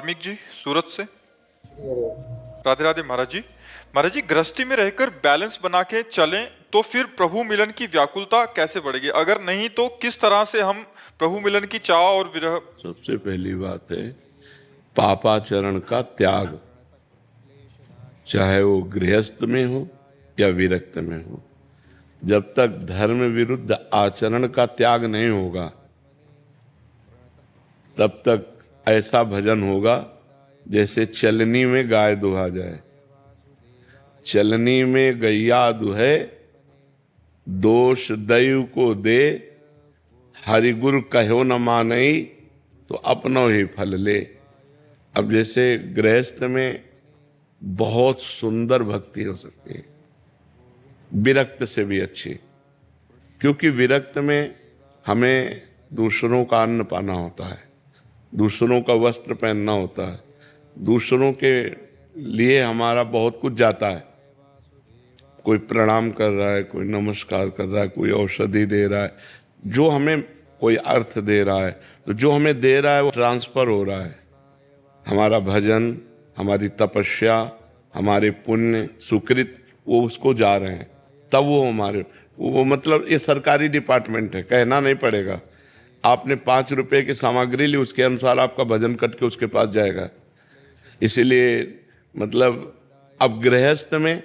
धार्मिक जी सूरत से। राधे राधे महाराज जी। महाराज जी, गृहस्थी में रहकर बैलेंस बना के चलें तो फिर प्रभु मिलन की व्याकुलता कैसे बढ़ेगी? अगर नहीं तो किस तरह से हम प्रभु मिलन की चाह और विरह? सबसे पहली बात है पापाचरण का त्याग, चाहे वो गृहस्थ में हो या विरक्त में हो। जब तक धर्म विरुद्ध आचरण का त्याग नहीं होगा तब तक ऐसा भजन होगा जैसे चलनी में गाय दुहा जाए। चलनी में गैया दुहे, दोष दैव को दे, हरिगुरु कहो न मानई, तो अपनो ही फल ले। अब जैसे गृहस्थ में बहुत सुंदर भक्ति हो सकती है, विरक्त से भी अच्छी, क्योंकि विरक्त में हमें दूसरों का अन्न पाना होता है, दूसरों का वस्त्र पहनना होता है, दूसरों के लिए हमारा बहुत कुछ जाता है। कोई प्रणाम कर रहा है, कोई नमस्कार कर रहा है, कोई औषधि दे रहा है, जो हमें कोई अर्थ दे रहा है, तो जो हमें दे रहा है वो ट्रांसफर हो रहा है। हमारा भजन, हमारी तपस्या, हमारे पुण्य सुकृत वो उसको जा रहे हैं, तब वो हमारे वो मतलब ये सरकारी डिपार्टमेंट है, कहना नहीं पड़ेगा। आपने 5 रुपए की सामग्री ली, उसके अनुसार आपका भजन कट के उसके पास जाएगा। इसीलिए मतलब अब गृहस्थ में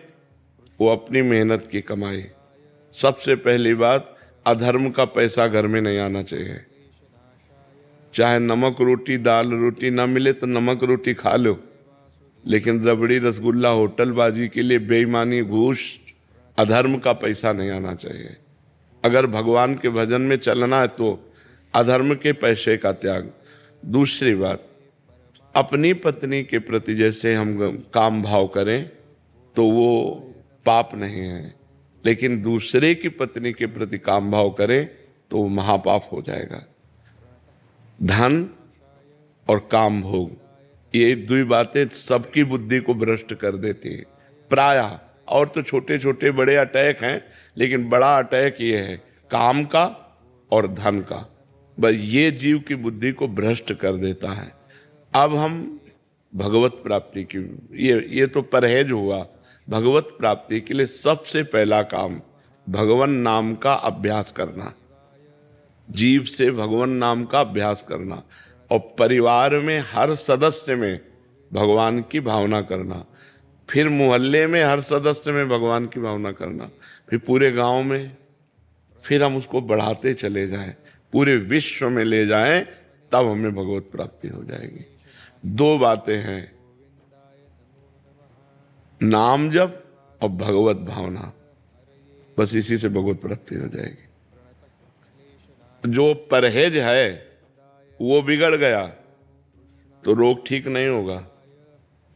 वो अपनी मेहनत की कमाई। सबसे पहली बात, अधर्म का पैसा घर में नहीं आना चाहिए। चाहे नमक रोटी दाल रोटी ना मिले तो नमक रोटी खा लो, लेकिन रबड़ी रसगुल्ला होटलबाजी के लिए बेईमानी, घूस, अधर्म का पैसा नहीं आना चाहिए। अगर भगवान के भजन में चलना है तो अधर्म के पैसे का त्याग। दूसरी बात, अपनी पत्नी के प्रति जैसे हम काम भाव करें तो वो पाप नहीं है, लेकिन दूसरे की पत्नी के प्रति काम भाव करें तो वो महापाप हो जाएगा। धन और काम भोग, ये दो बातें सबकी बुद्धि को भ्रष्ट कर देती है प्रायः। और तो छोटे छोटे बड़े अटैक हैं, लेकिन बड़ा अटैक ये है काम का और धन का। बस ये जीव की बुद्धि को भ्रष्ट कर देता है। अब हम भगवत प्राप्ति की, ये तो परहेज हुआ। भगवत प्राप्ति के लिए सबसे पहला काम भगवान नाम का अभ्यास करना, जीव से भगवान नाम का अभ्यास करना, और परिवार में हर सदस्य में भगवान की भावना करना, फिर मोहल्ले में हर सदस्य में भगवान की भावना करना, फिर पूरे गांव में, फिर हम उसको बढ़ाते चले जाएं, पूरे विश्व में ले जाएं, तब हमें भगवत प्राप्ति हो जाएगी। 2 बातें हैं, नाम जप और भगवत भावना, बस इसी से भगवत प्राप्ति हो जाएगी। जो परहेज है वो बिगड़ गया तो रोग ठीक नहीं होगा,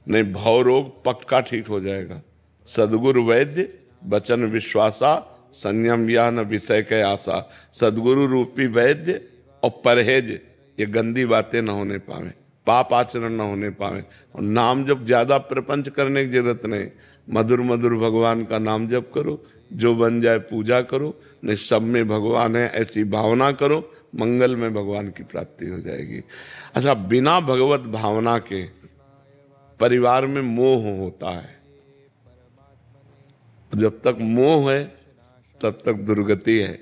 नहीं भव रोग पक्का ठीक हो जाएगा। सद्गुरु वैद्य वचन विश्वासा, संयम ज्ञान विषय के आशा। सद्गुरु रूपी वैद्य और परहेज, ये गंदी बातें न होने पावे, पाप आचरण न होने पावे। और नाम जब ज्यादा प्रपंच करने की जरूरत नहीं, मधुर मधुर भगवान का नाम जप करो, जो बन जाए पूजा करो, नहीं सब में भगवान है ऐसी भावना करो, मंगल में भगवान की प्राप्ति हो जाएगी। अच्छा, बिना भगवत भावना के परिवार में मोह होता है। जब तक मोह है तब तक दुर्गति है।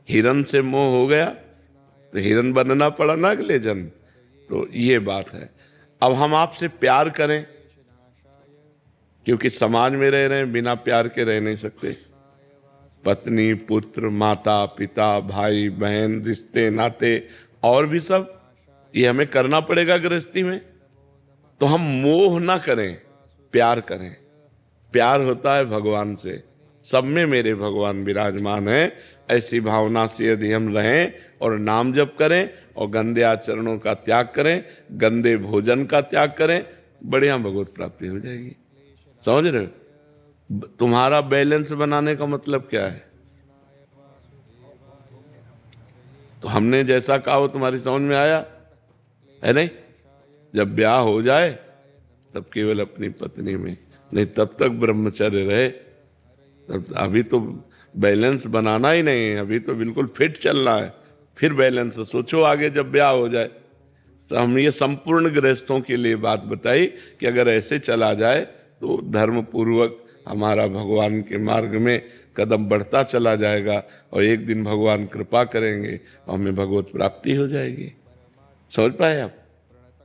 हिरन से मोह हो गया तो हिरन बनना पड़ा ना अगले जन्म। तो ये बात है। अब हम आपसे प्यार करें, क्योंकि समाज में रह रहे हैं, बिना प्यार के रह नहीं सकते। पत्नी, पुत्र, माता, पिता, भाई, बहन, रिश्ते नाते और भी सब, ये हमें करना पड़ेगा गृहस्थी में। तो हम मोह ना करें, प्यार करें। प्यार होता है भगवान से, सब में मेरे भगवान विराजमान है, ऐसी भावना से यदि हम रहें और नाम जप करें और गंदे आचरणों का त्याग करें, गंदे भोजन का त्याग करें, बढ़िया भगवत प्राप्ति हो जाएगी। समझ रहे हो? तुम्हारा बैलेंस बनाने का मतलब क्या है? तो हमने जैसा कहा वो तुम्हारी समझ में आया है नहीं? जब ब्याह हो जाए तब केवल अपनी पत्नी में, नहीं तब तक ब्रह्मचर्य रहे। तब अभी तो बैलेंस बनाना ही नहीं है, अभी तो बिल्कुल फिट चलना है, फिर बैलेंस सोचो आगे जब ब्याह हो जाए। तो हम ये संपूर्ण गृहस्थों के लिए बात बताई कि अगर ऐसे चला जाए तो धर्म पूर्वक हमारा भगवान के मार्ग में कदम बढ़ता चला जाएगा और एक दिन भगवान कृपा करेंगे और हमें भगवत प्राप्ति हो जाएगी। समझ पाए आप?